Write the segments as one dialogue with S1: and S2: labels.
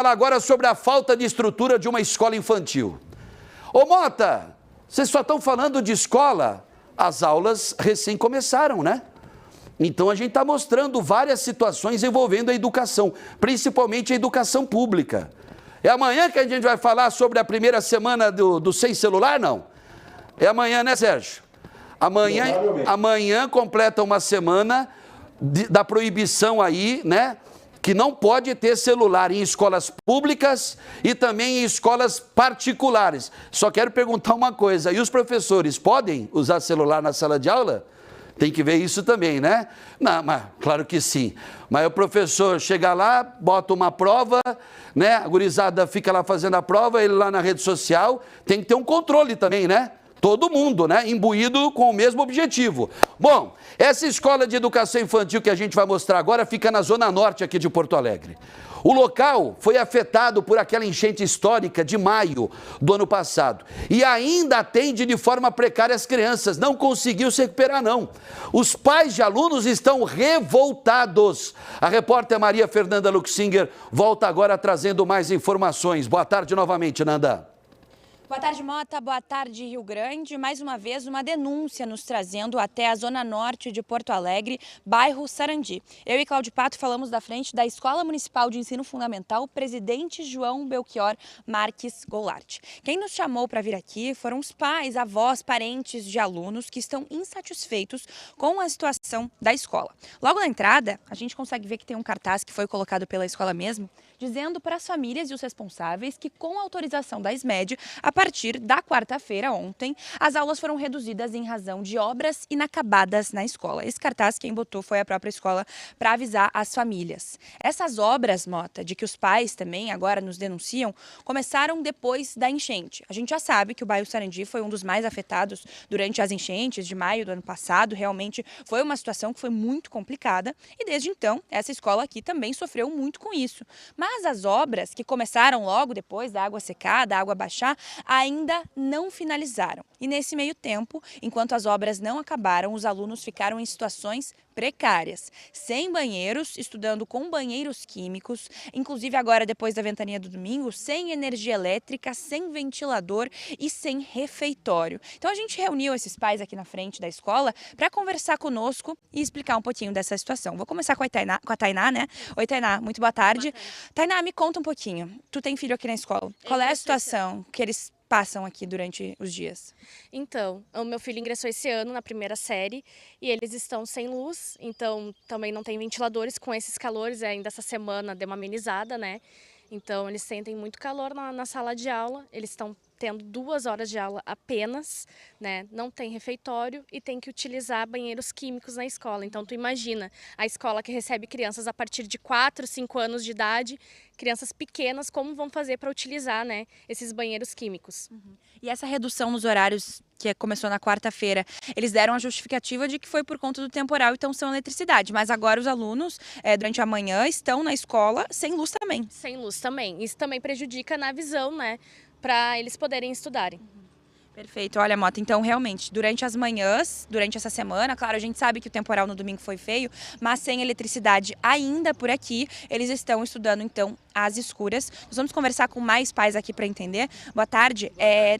S1: falar agora sobre a falta de estrutura de uma escola infantil. Ô Mota, vocês só estão falando de escola? As aulas recém começaram, né? Então a gente está mostrando várias situações envolvendo a educação, principalmente a educação pública. É amanhã que a gente vai falar sobre a primeira semana do sem celular, não? É amanhã, né, Sérgio? Amanhã completa uma semana da proibição aí, né? Que não pode ter celular em escolas públicas e também em escolas particulares. Só quero perguntar uma coisa, e os professores podem usar celular na sala de aula? Tem que ver isso também, né? Não, mas claro que sim. Mas o professor chega lá, bota uma prova, né? A gurizada fica lá fazendo a prova, ele lá na rede social, tem que ter um controle também, né? Todo mundo, né? Imbuído com o mesmo objetivo. Bom, essa escola de educação infantil que a gente vai mostrar agora fica na zona norte aqui de Porto Alegre. O local foi afetado por aquela enchente histórica de maio do ano passado e ainda atende de forma precária as crianças, não conseguiu se recuperar não. Os pais de alunos estão revoltados. A repórter Maria Fernanda Luxinger volta agora trazendo mais informações. Boa tarde novamente, Nanda.
S2: Boa tarde, Mota. Boa tarde, Rio Grande. Mais uma vez, uma denúncia nos trazendo até a zona norte de Porto Alegre, bairro Sarandi. Eu e Cláudio Pato falamos da frente da Escola Municipal de Ensino Fundamental Presidente João Belchior Marques Goulart. Quem nos chamou para vir aqui foram os pais, avós, parentes de alunos que estão insatisfeitos com a situação da escola. Logo na entrada, a gente consegue ver que tem um cartaz que foi colocado pela escola mesmo, dizendo para as famílias e os responsáveis que, com a autorização da SMED, a partir da quarta-feira, ontem, as aulas foram reduzidas em razão de obras inacabadas na escola. Esse cartaz quem botou foi a própria escola para avisar as famílias. Essas obras, Mota, de que os pais também agora nos denunciam, começaram depois da enchente. A gente já sabe que o bairro Sarandi foi um dos mais afetados durante as enchentes de maio do ano passado. Realmente foi uma situação que foi muito complicada e desde então essa escola aqui também sofreu muito com isso. Mas as obras que começaram logo depois da água secar, da água baixar, ainda não finalizaram. E nesse meio tempo, enquanto as obras não acabaram, os alunos ficaram em situações precárias, sem banheiros, estudando com banheiros químicos, inclusive agora depois da ventania do domingo, sem energia elétrica, sem ventilador e sem refeitório. Então a gente reuniu esses pais aqui na frente da escola para conversar conosco e explicar um pouquinho dessa situação. Vou começar com a Tainá, né? Oi, Tainá, muito boa tarde. Tainá, me conta um pouquinho. Tu tem filho aqui na escola. Qual é a situação que eles passam aqui durante os dias?
S3: Então, o meu filho ingressou esse ano na primeira série e eles estão sem luz, então também não tem ventiladores com esses calores, ainda essa semana deu uma amenizada, né? Então eles sentem muito calor na sala de aula, eles estão tendo 2 horas de aula apenas, né? Não tem refeitório e tem que utilizar banheiros químicos na escola. Então tu imagina, a escola que recebe crianças a partir de 4, 5 anos de idade, crianças pequenas, como vão fazer para utilizar, né, esses banheiros químicos.
S2: E essa redução nos horários que começou na quarta-feira, eles deram a justificativa de que foi por conta do temporal e então sem eletricidade. Mas agora os alunos, durante a manhã, estão na escola sem luz também.
S3: Sem luz também. Isso também prejudica na visão, né, para eles poderem estudarem.
S2: Perfeito. Olha, Mota, então realmente, durante as manhãs, durante essa semana, claro, a gente sabe que o temporal no domingo foi feio, mas sem eletricidade ainda por aqui, eles estão estudando então às escuras. Nós vamos conversar com mais pais aqui para entender. Boa tarde.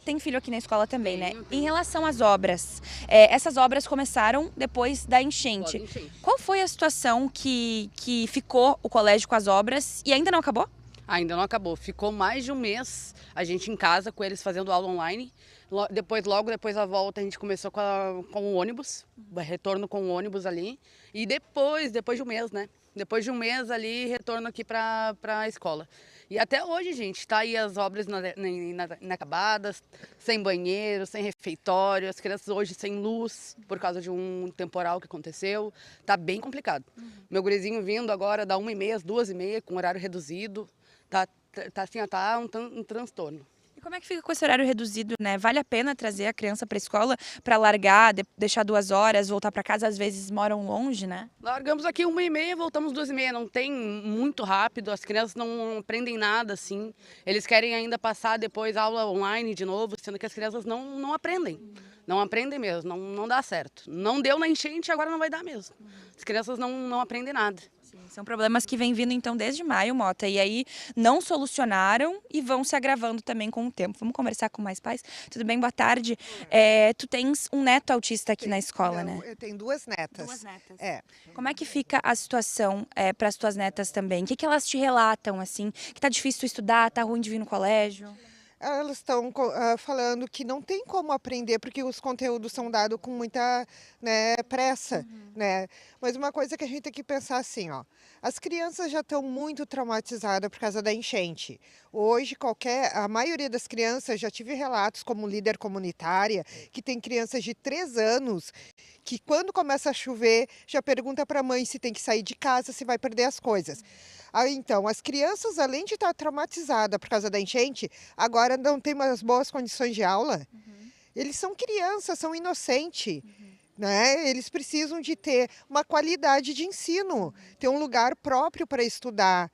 S2: Tem filho aqui na escola também, né? Em relação às obras, essas obras começaram depois da enchente. Qual foi a situação que ficou o colégio com as obras e ainda não acabou?
S4: Ainda não acabou. Ficou mais de um mês a gente em casa com eles fazendo aula online. Logo depois da volta a gente começou com o ônibus, retorno com o ônibus ali. E depois de um mês, né? Depois de um mês ali, retorno aqui para a escola. E até hoje, gente, tá aí as obras inacabadas, sem banheiro, sem refeitório, as crianças hoje sem luz por causa de um temporal que aconteceu. Tá bem complicado. Meu gurizinho vindo agora da 1h30 às 2h30, com horário reduzido, tá assim, tá um transtorno.
S2: E como é que fica com esse horário reduzido, né? Vale a pena trazer a criança para a escola para largar, deixar 2 horas, voltar para casa? Às vezes moram longe, né?
S4: Largamos aqui 1h30, voltamos 2h30. Não tem muito rápido, as crianças não aprendem nada assim. Eles querem ainda passar depois aula online de novo, sendo que as crianças não aprendem. Não aprendem mesmo, não dá certo. Não deu na enchente, agora não vai dar mesmo. As crianças não aprendem nada.
S2: Sim. São problemas que vêm vindo então desde maio, Mota, e aí não solucionaram e vão se agravando também com o tempo. Vamos conversar com mais pais? Tudo bem? Boa tarde. Tu tens um neto autista aqui na escola,
S5: Não,
S2: né?
S5: eu tenho 2 netas.
S2: 2 netas.
S5: É.
S2: Como é que fica a situação para as tuas netas também? O que elas te relatam, assim? Que tá difícil tu estudar, tá ruim de vir no colégio?
S5: Elas estão falando que não tem como aprender porque os conteúdos são dados com muita, né, pressa, né? Mas uma coisa que a gente tem que pensar assim, ó, as crianças já estão muito traumatizadas por causa da enchente. Hoje a maioria das crianças, já tive relatos como líder comunitária, que tem crianças de 3 anos que quando começa a chover já pergunta para a mãe se tem que sair de casa, se vai perder as coisas. Então, as crianças, além de estar traumatizadas por causa da enchente, agora não tem umas boas condições de aula. Eles são crianças, são inocentes. Né? Eles precisam de ter uma qualidade de ensino, ter um lugar próprio para estudar,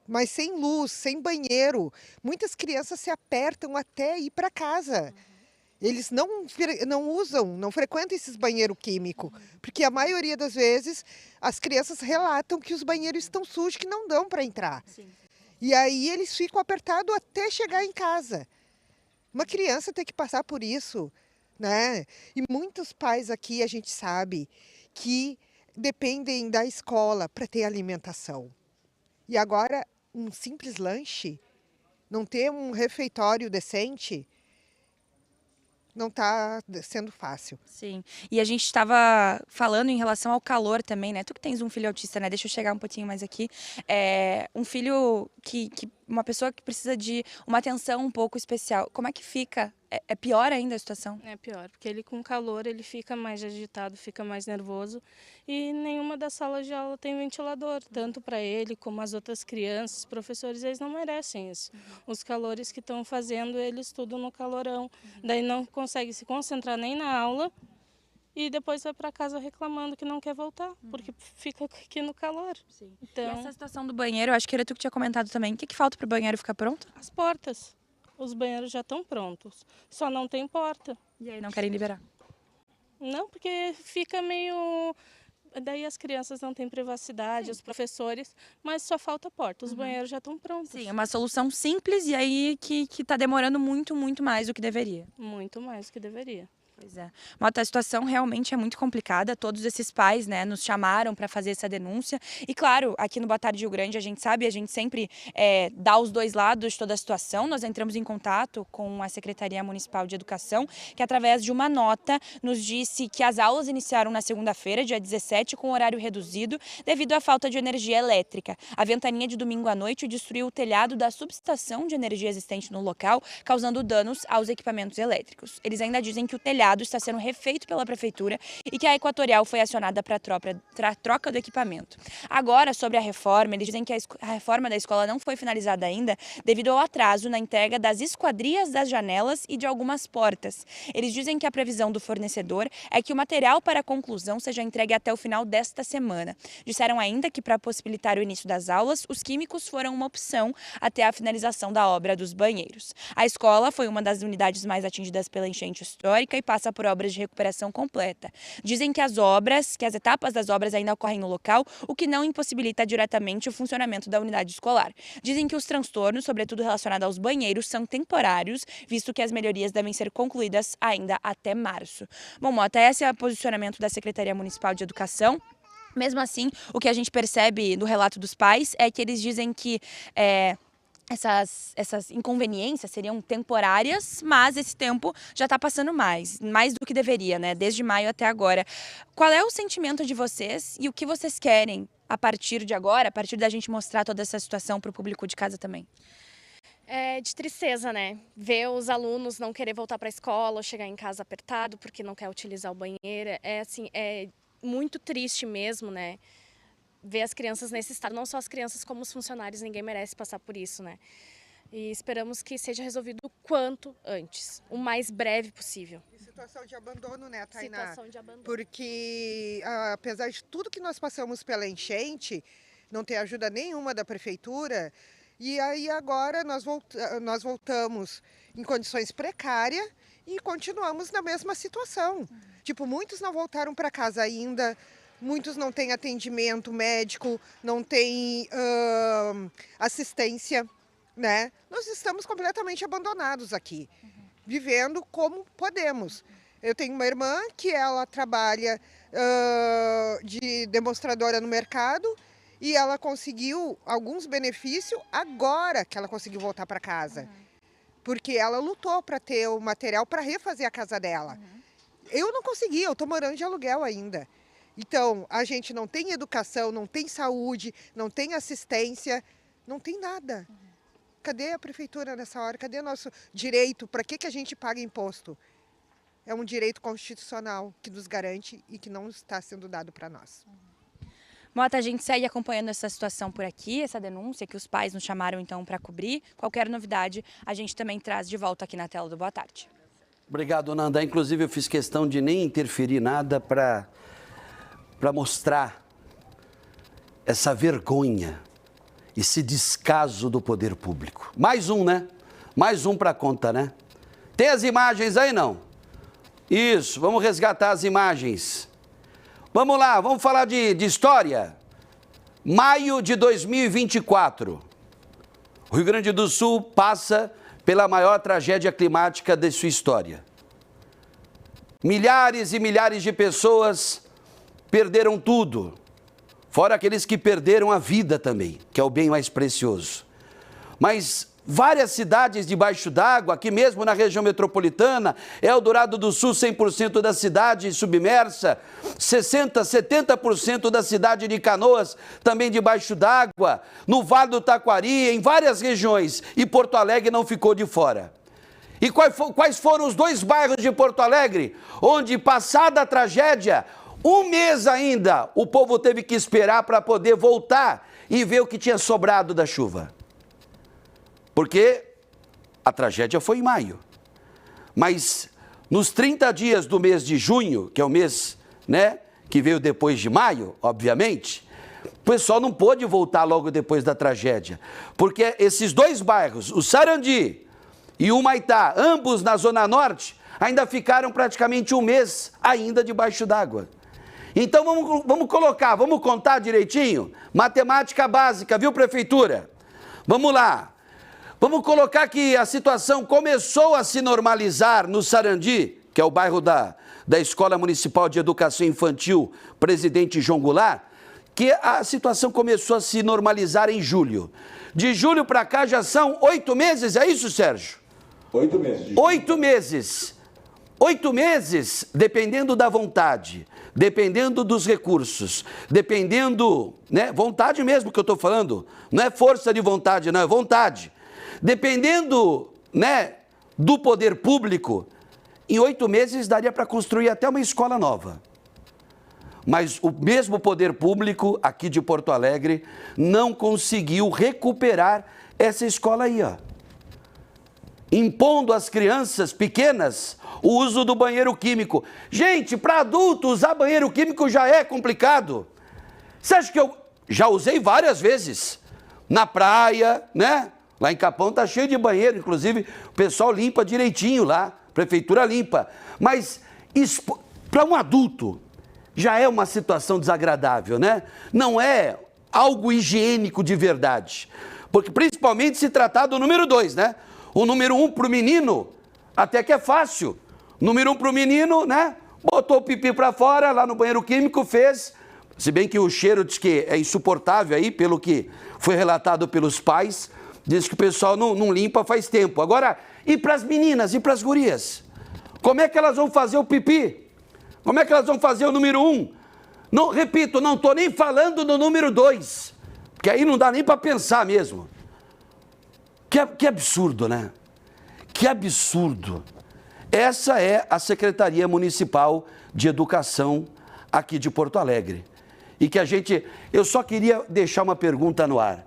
S5: mas sem luz, sem banheiro. Muitas crianças se apertam até ir para casa. Eles não frequentam esses banheiros químicos, porque a maioria das vezes as crianças relatam que os banheiros estão sujos, que não dão para entrar. E aí eles ficam apertados até chegar em casa. Uma criança tem que passar por isso, né? E muitos pais aqui, a gente sabe, que dependem da escola para ter alimentação. E agora, um simples lanche, não ter um refeitório decente, não está sendo fácil.
S2: Sim. E a gente estava falando em relação ao calor também, né? Tu que tens um filho autista, né? Deixa eu chegar um pouquinho mais aqui. Um filho uma pessoa que precisa de uma atenção um pouco especial. Como é que fica? É pior ainda a situação?
S6: É pior, porque ele com calor ele fica mais agitado, fica mais nervoso e nenhuma das salas de aula tem ventilador, tanto para ele como as outras crianças, os professores, eles não merecem isso. Os calores que estão fazendo, eles estudam no calorão, daí não consegue se concentrar nem na aula e depois vai para casa reclamando que não quer voltar, porque fica aqui no calor.
S2: Sim.
S6: Então,
S2: E essa situação do banheiro, eu acho que era tu que tinha comentado também. O que falta para o banheiro ficar pronto?
S6: as portas, os banheiros já estão prontos, só não tem porta.
S2: E aí não querem liberar?
S6: Não, porque fica meio... Daí as crianças não têm privacidade, os professores, mas só falta porta, os banheiros já estão prontos.
S2: Sim, é uma solução simples e aí que tá demorando muito, muito mais do que deveria.
S6: Muito mais do que deveria.
S2: Pois é. Mota, a situação realmente é muito complicada. Todos esses pais, né, nos chamaram para fazer essa denúncia. E claro, aqui no Boa Tarde Rio Grande, a gente sabe, a gente sempre dá os dois lados de toda a situação. Nós entramos em contato com a Secretaria Municipal de Educação, que através de uma nota nos disse que as aulas iniciaram na segunda-feira, dia 17, com horário reduzido, devido à falta de energia elétrica. A ventania de domingo à noite destruiu o telhado da subestação de energia existente no local, causando danos aos equipamentos elétricos. Eles ainda dizem que o telhado está sendo refeito pela prefeitura e que a Equatorial foi acionada para a troca do equipamento. Agora, sobre a reforma, eles dizem que a reforma da escola não foi finalizada ainda devido ao atraso na entrega das esquadrias das janelas e de algumas portas. Eles dizem que a previsão do fornecedor é que o material para a conclusão seja entregue até o final desta semana. Disseram ainda que, para possibilitar o início das aulas, os químicos foram uma opção até a finalização da obra dos banheiros. A escola foi uma das unidades mais atingidas pela enchente histórica e passa por obras de recuperação completa. Dizem que as etapas das obras ainda ocorrem no local, o que não impossibilita diretamente o funcionamento da unidade escolar. Dizem que os transtornos, sobretudo relacionados aos banheiros, são temporários, visto que as melhorias devem ser concluídas ainda até março. Bom, Mota, esse é o posicionamento da Secretaria Municipal de Educação. Mesmo assim, o que a gente percebe do relato dos pais é que eles dizem que essas inconveniências seriam temporárias, mas esse tempo já está passando mais do que deveria, né? Desde maio até agora. Qual é o sentimento de vocês e o que vocês querem a partir de agora, a partir da gente mostrar toda essa situação para o público de casa também?
S3: É de tristeza, né? Ver os alunos não querer voltar para a escola ou chegar em casa apertado porque não quer utilizar o banheiro. É muito triste mesmo, né? Ver as crianças nesse estado, não só as crianças como os funcionários, ninguém merece passar por isso, né? E esperamos que seja resolvido o quanto antes, o mais breve possível.
S5: E situação de abandono, né, Tainá?
S3: Situação de abandono.
S5: Porque, apesar de tudo que nós passamos pela enchente, não ter ajuda nenhuma da prefeitura, e aí agora nós voltamos em condições precárias e continuamos na mesma situação. Tipo, muitos não voltaram para casa ainda, muitos não têm atendimento médico, não têm assistência, né? Nós estamos completamente abandonados aqui, vivendo como podemos. Eu tenho uma irmã que ela trabalha de demonstradora no mercado e ela conseguiu alguns benefícios agora que ela conseguiu voltar para casa. Porque ela lutou para ter o material para refazer a casa dela. Eu não consegui, eu estou morando de aluguel ainda. Então, a gente não tem educação, não tem saúde, não tem assistência, não tem nada. Cadê a prefeitura nessa hora? Cadê nosso direito? Para que a gente paga imposto? É um direito constitucional que nos garante e que não está sendo dado para nós.
S2: Mota, a gente segue acompanhando essa situação por aqui, essa denúncia que os pais nos chamaram então para cobrir. Qualquer novidade, a gente também traz de volta aqui na tela do Boa Tarde.
S1: Obrigado, Nanda. Inclusive, eu fiz questão de nem interferir nada para mostrar essa vergonha, esse descaso do poder público. Mais um, né? Mais um para conta, né? Tem as imagens aí, não? Isso, vamos resgatar as imagens. Vamos lá, vamos falar de história. Maio de 2024. O Rio Grande do Sul passa pela maior tragédia climática de sua história. Milhares e milhares de pessoas perderam tudo, fora aqueles que perderam a vida também, que é o bem mais precioso. Mas várias cidades debaixo d'água, aqui mesmo na região metropolitana, Eldorado do Sul, 100% da cidade submersa, 60%, 70% da cidade de Canoas também debaixo d'água, no Vale do Taquari, em várias regiões, e Porto Alegre não ficou de fora. E quais foram os 2 bairros de Porto Alegre, onde, passada a tragédia, 1 mês ainda, o povo teve que esperar para poder voltar e ver o que tinha sobrado da chuva? Porque a tragédia foi em maio. Mas nos 30 dias do mês de junho, que é o mês, né, que veio depois de maio, obviamente, o pessoal não pôde voltar logo depois da tragédia. Porque esses 2 bairros, o Sarandi e o Humaitá, ambos na Zona Norte, ainda ficaram praticamente 1 mês ainda debaixo d'água. Então vamos contar direitinho? Matemática básica, viu, prefeitura? Vamos lá. Vamos colocar que a situação começou a se normalizar no Sarandi, que é o bairro da Escola Municipal de Educação Infantil Presidente João Goulart, que a situação começou a se normalizar em julho. De julho para cá já são 8 meses, é isso, Sérgio?
S7: 8 meses.
S1: 8 meses. 8 meses, dependendo da vontade, dependendo dos recursos, dependendo, né, vontade mesmo que eu estou falando, não é força de vontade, não, é vontade. Dependendo, né, do poder público, em 8 meses daria para construir até uma escola nova. Mas o mesmo poder público aqui de Porto Alegre não conseguiu recuperar essa escola aí, ó. Impondo às crianças pequenas o uso do banheiro químico. Gente, para adulto usar banheiro químico já é complicado. Você acha que eu já usei várias vezes? Na praia, né? Lá em Capão tá cheio de banheiro, inclusive o pessoal limpa direitinho lá, a prefeitura limpa. Mas para um adulto já é uma situação desagradável, né? Não é algo higiênico de verdade. Porque principalmente se tratar do número 2, né? O número 1 para o menino até que é fácil. Número 1 para o menino, né? Botou o pipi para fora, lá no banheiro químico, fez. Se bem que o cheiro diz que é insuportável aí, pelo que foi relatado pelos pais. Diz que o pessoal não limpa faz tempo. Agora, e para as meninas, e para as gurias? Como é que elas vão fazer o pipi? Como é que elas vão fazer o número 1? Não, repito, não estou nem falando do número 2. Porque aí não dá nem para pensar mesmo. Que absurdo, né? Que absurdo. Essa é a Secretaria Municipal de Educação aqui de Porto Alegre. E que eu só queria deixar uma pergunta no ar.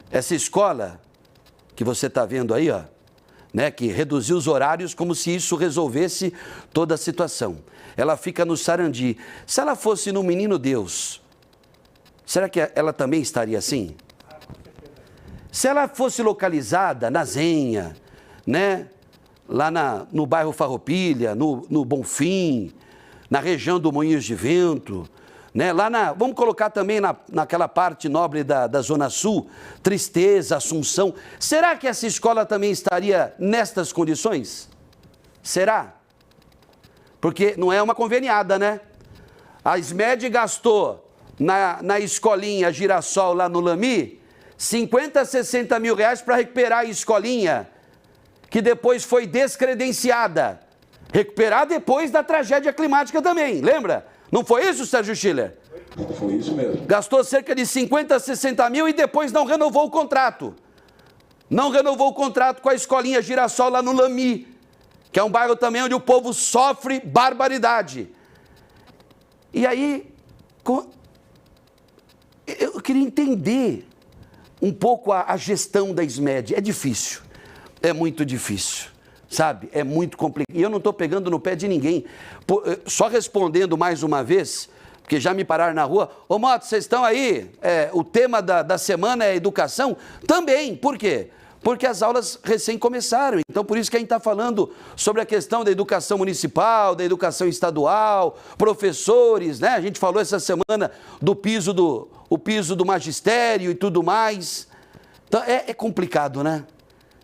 S1: Essa escola que você está vendo aí, ó, né, que reduziu os horários como se isso resolvesse toda a situação. Ela fica no Sarandi. Se ela fosse no Menino Deus, será que ela também estaria assim? Se ela fosse localizada na Zenha, né, lá no bairro Farroupilha, no Bonfim, na região do Moinhos de Vento, né? Vamos colocar também naquela parte nobre da Zona Sul, Tristeza, Assunção. Será que essa escola também estaria nestas condições? Será? Porque não é uma conveniada, né? A SMED gastou na escolinha Girassol lá no Lami 50, 60 mil reais para recuperar a escolinha, que depois foi descredenciada. Recuperar depois da tragédia climática também, lembra? Não foi isso, Sérgio Schiller?
S7: Foi isso mesmo.
S1: Gastou cerca de 50, 60 mil e depois não renovou o contrato. Não renovou o contrato com a escolinha Girassol lá no Lami, que é um bairro também onde o povo sofre barbaridade. E aí, eu queria entender um pouco a gestão da SMED. É difícil, é muito difícil, sabe? É muito complicado. E eu não estou pegando no pé de ninguém. Só respondendo mais uma vez, porque já me pararam na rua. Ô Mota, vocês estão aí? O tema da semana é educação? Também. Por quê? Porque as aulas recém começaram. Então, por isso que a gente está falando sobre a questão da educação municipal, da educação estadual, professores, né? A gente falou essa semana do piso do magistério e tudo mais. Então, é complicado, né?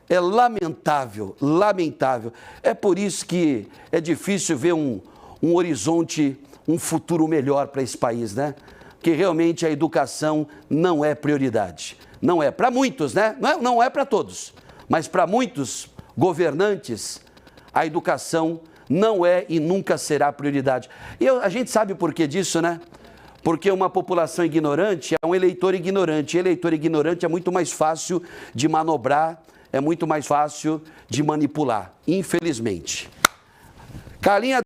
S1: É lamentável, lamentável. É por isso que é difícil ver um horizonte, um futuro melhor para esse país, né? Porque realmente a educação não é prioridade. Não é para muitos, né? Não é para todos, mas para muitos governantes, a educação não é e nunca será prioridade. E a gente sabe o porquê disso, né? Porque uma população ignorante é um eleitor ignorante. E eleitor ignorante é muito mais fácil de manobrar, é muito mais fácil de manipular, infelizmente. Carlinha